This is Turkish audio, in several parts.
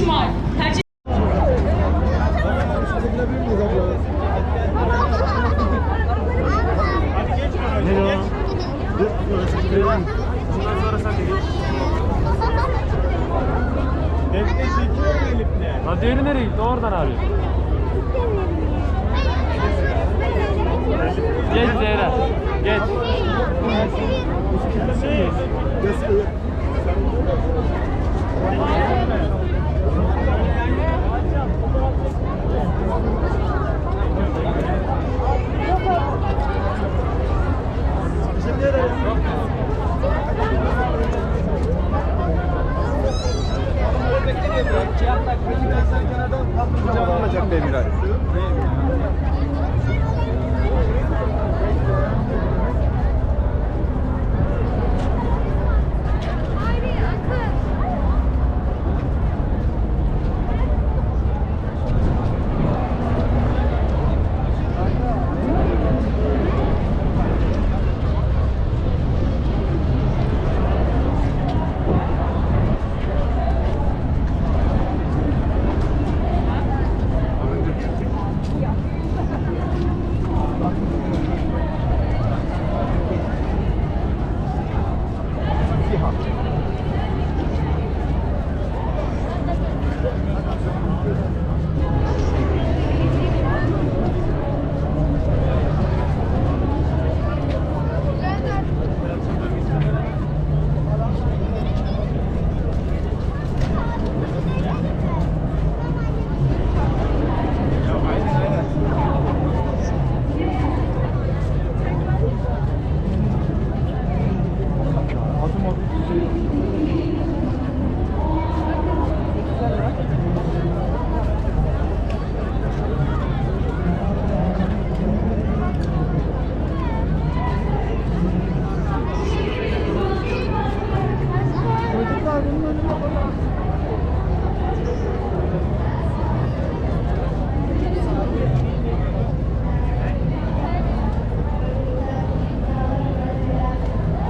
ihtimal. Tercih... Hadi yürü, nereye gitti? Oradan arıyor. Geç Zehra. Geç. Olacak be Miray.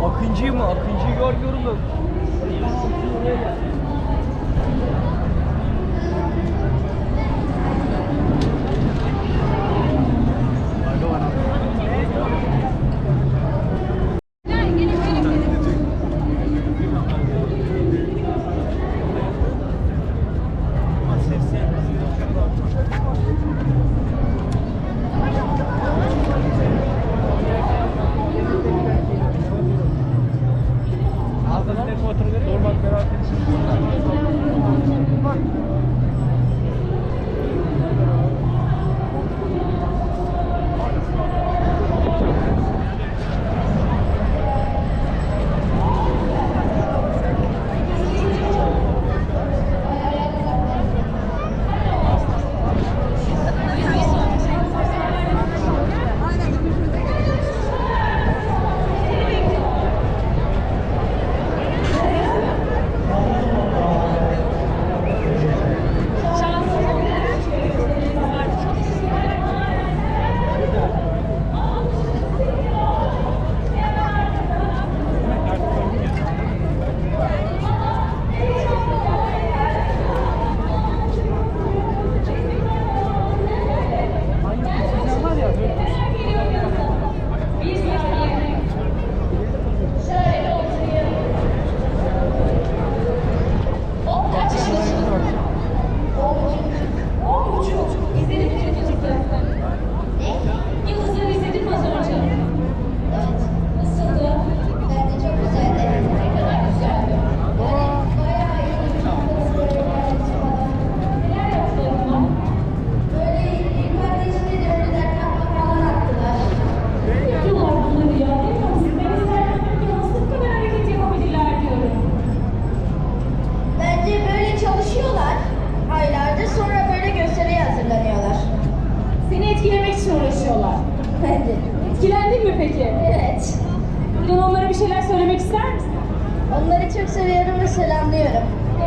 Akıncı'yı mı? Akıncı'yı görmüyorum da. Etkilendin mi peki? Evet. İlhan, onlara bir şeyler söylemek ister misin? Onları çok seviyorum ve selamlıyorum.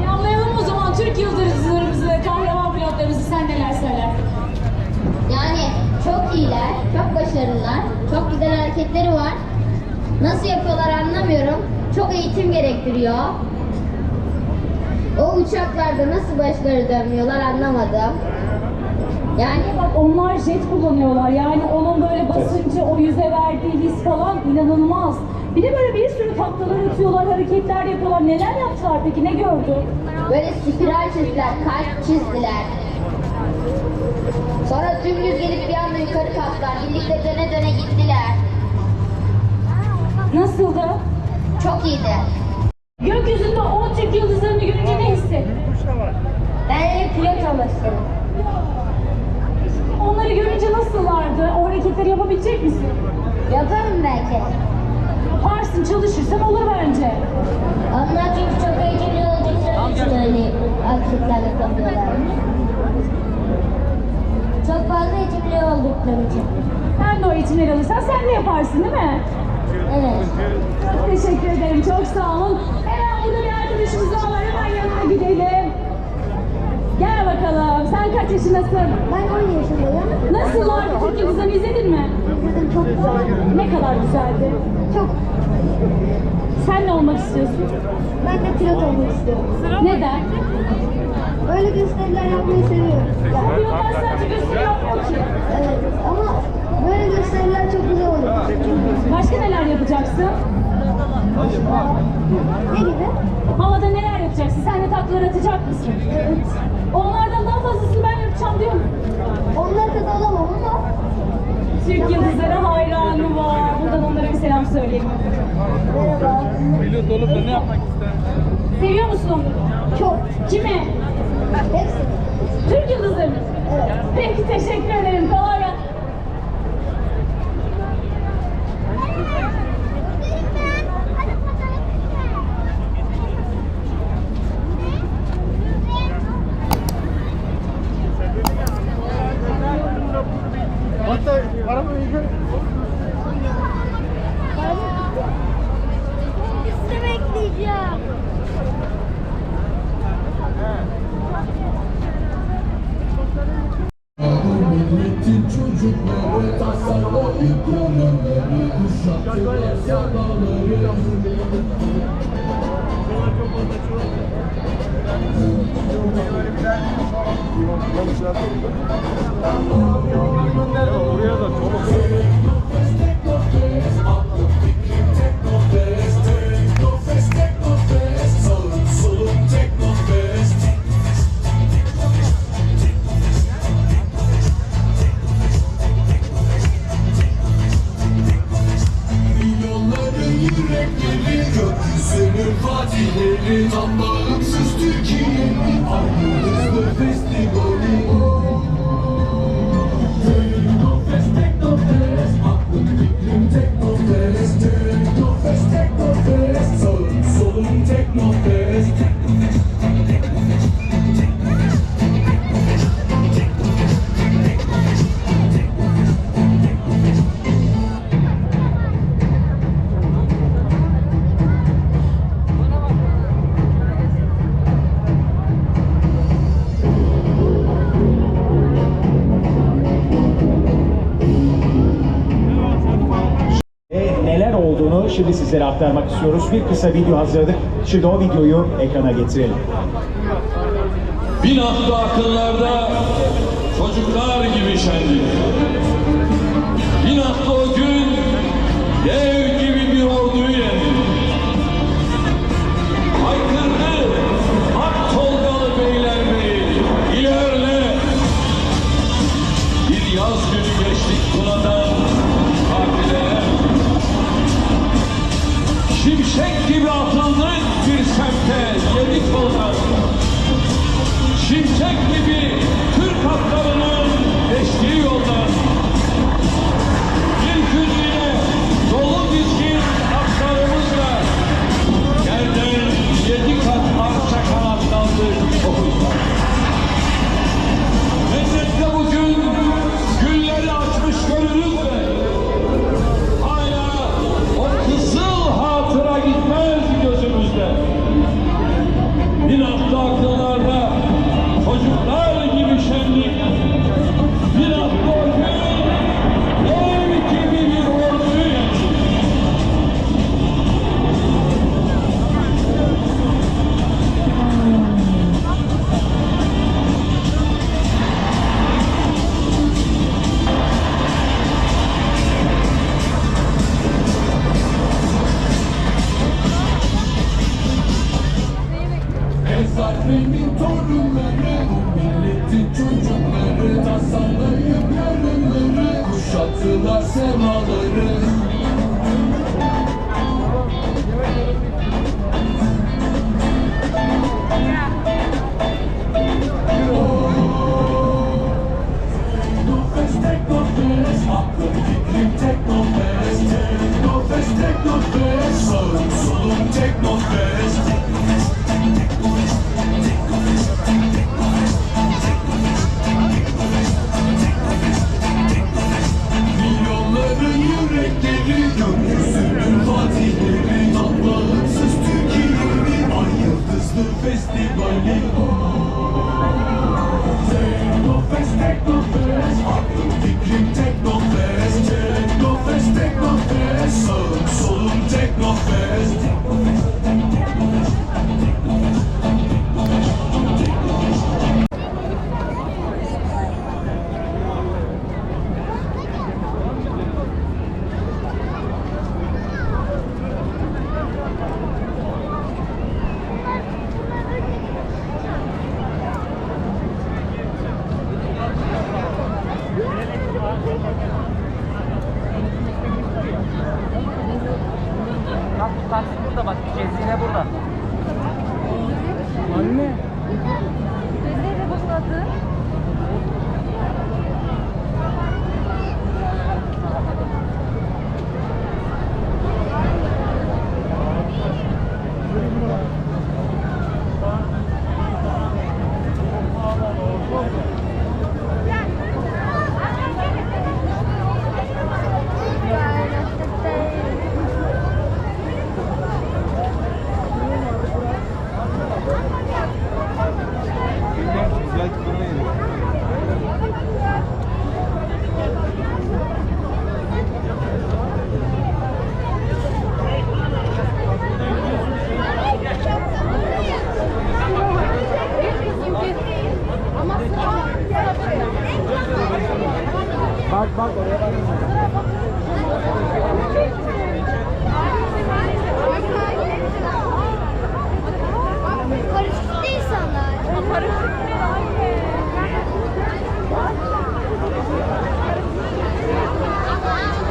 Anlayalım o zaman Türk yıldızlarımızı, kahraman pilotlarımızı, sen neler söyler? Yani çok iyiler, çok başarılılar, çok güzel hareketleri var. Nasıl yapıyorlar anlamıyorum. Çok eğitim gerektiriyor. O uçaklarda nasıl başları dönmüyorlar anlamadım. Yani Bak onlar jet kullanıyorlar. Yani onun böyle basıncı, o yüze verdiği his falan inanılmaz. Bir de böyle bir sürü taklalar atıyorlar, hareketler yapıyorlar. Neler yaptılar peki? Ne gördün? böyle spiral çizdiler, kalp çizdiler. Sonra dümdüz gelip bir anda yukarı kalktılar. Birlikte döne döne gittiler. Nasıldı? Çok iyiydi. Gökyüzünde 10 Türk yıldızlarını görünce ne hissettin? Ben pilot olmak istedim. Onları görünce nasıllardı? O hareketleri yapabilecek misin? Yaparım belki. Yaparsın, çalışırsan olur bence. Onlar çünkü çok heyecanlı oldukları için öyle aksilikler yapabiliyorlar. Çok fazla heyecanlı oldukları için. Sen de o eğitimleri alırsan sen de yaparsın değil mi? Evet. Çok teşekkür ederim, çok sağ olun. Hemen burada bir arkadaşımız daha var, hemen yanına gidelim. Gel bakalım, sen kaç yaşındasın? Ben 10 yaşındayım. Nasıllar? Türk Yıldızlarını izledin mi? İzledim, çok güzel. Ne kadar güzeldi. Çok. Sen ne olmak istiyorsun? Ben de pilot olmak istiyorum. Neden? Böyle gösteriler yapmayı seviyorum. Pilotlar sadece gösteri yapmıyor ki. Evet ama böyle gösteriler çok güzel olur. Başka neler yapacaksın? Ne gibi? Havada neler yapacaksın? Sen de taklalar atacak mısın? Evet. Onlardan daha fazlasını ben yapacağım diyor musun? Onlar kadar olamam ama Türk Yıldızları hayranı var. Buradan onlara bir selam söyleyeyim. merhaba. Pilot olup da ne yapmak ister? Seviyor musun? Çok. Kimi? Hepsi. Türk Yıldızları mı? Evet. Peki teşekkür ederim. Kolay gelsin. Hatta arabayı Sizi bekleyeceğim. Milletin çocukları tasarlayıp yolları kuşattılar sabahları. Oraya da Sağın solun Teknofest. Milyonların yürekleri, gökyüzünün fatihleri, tam bağımsız Türkiye'nin aynı hızlı festivali. Teknofest, Teknofest, aklım fikrim Teknofest. Teknofest, Teknofest, sağın solun Teknofest. Neler olduğunu şimdi sizlere aktarmak istiyoruz. Bir kısa video hazırladık. Şimdi o videoyu ekrana getirelim. Bin hafta akınlarda çocuklar gibi şenlik. Bin hafta o gün dev gibi bir orduyu yendik. Haykırdı Ak Tolgalı Beylerbeyi, ilerle. Bir yaz günü geçtik Tuna'dan tatile. Şimşek gibi atıldık bir semte, yedik kollar. Şimşek gibi Türk atlarının geçtiği yoldan. Bir güzine dolu dizgin atlarımızla yerden 7 kat arşa kanatlandık o hızla. Cennette bugün gülleri açmış görürüz de hala o kızıl hatıra gitmez gözümüzde. Bir hafta akıllarda çocuklar gibi şenlik, torunları, bu milletin çocukları, tasalayıp yarınları, kuşattılar semaları. Teknofest, Teknofest, aklım fikrim Teknofest. Teknofest, Teknofest, sağım solum Teknofest. Milyonların yürekleri, gökyüzünün fatihleri, tam bağımsız Türkiye'nin ay yıldızlı festivali. Teknofest, Teknofest, aklım fikrim Teknofest. Teknofest, Teknofest, sağım solum Teknofest. Bak taksi burada bak. Cezine burada. Anne. Nerede bunun adı? Bak bak oraya bak. Paraşütlü insanlar.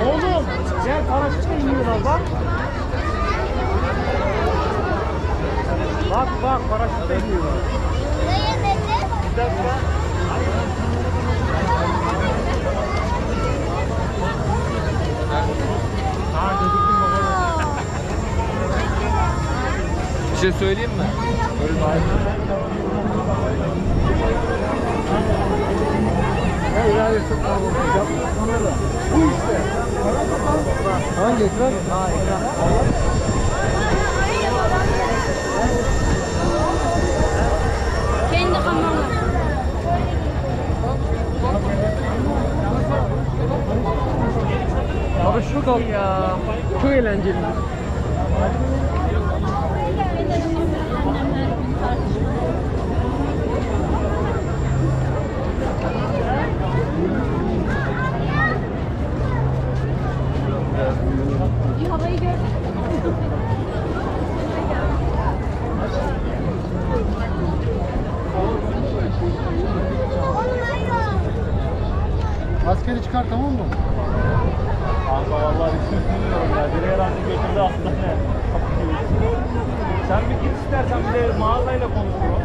Oğlum gel paraşütle iniyorlar bak. Bak bak paraşütle iniyorlar. Bir dakika. Bir şey söyleyeyim mi? Hayır hayır çok kalabalık. Bu işte. Hangi ekran? Ha ekran. Kendi kanalım. Abi şurada ya. Çok eğlenceli. Havayı gördün mü? Askeri çıkar tamam mı? Kanka vallahi bir sürtünüyorum ya. Biri herhalde götürdü hastaneye. Sen bir git istersen, bir de mağazayla konuşuyor.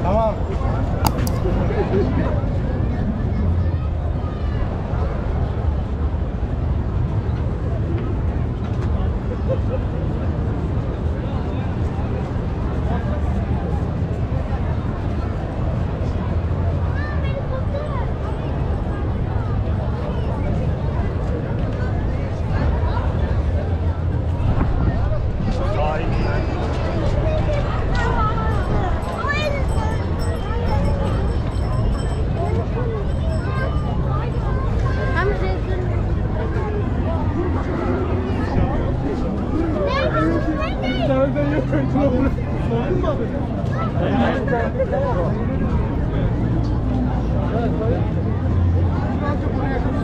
Tamam.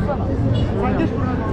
Dursana. Sen geç buradan.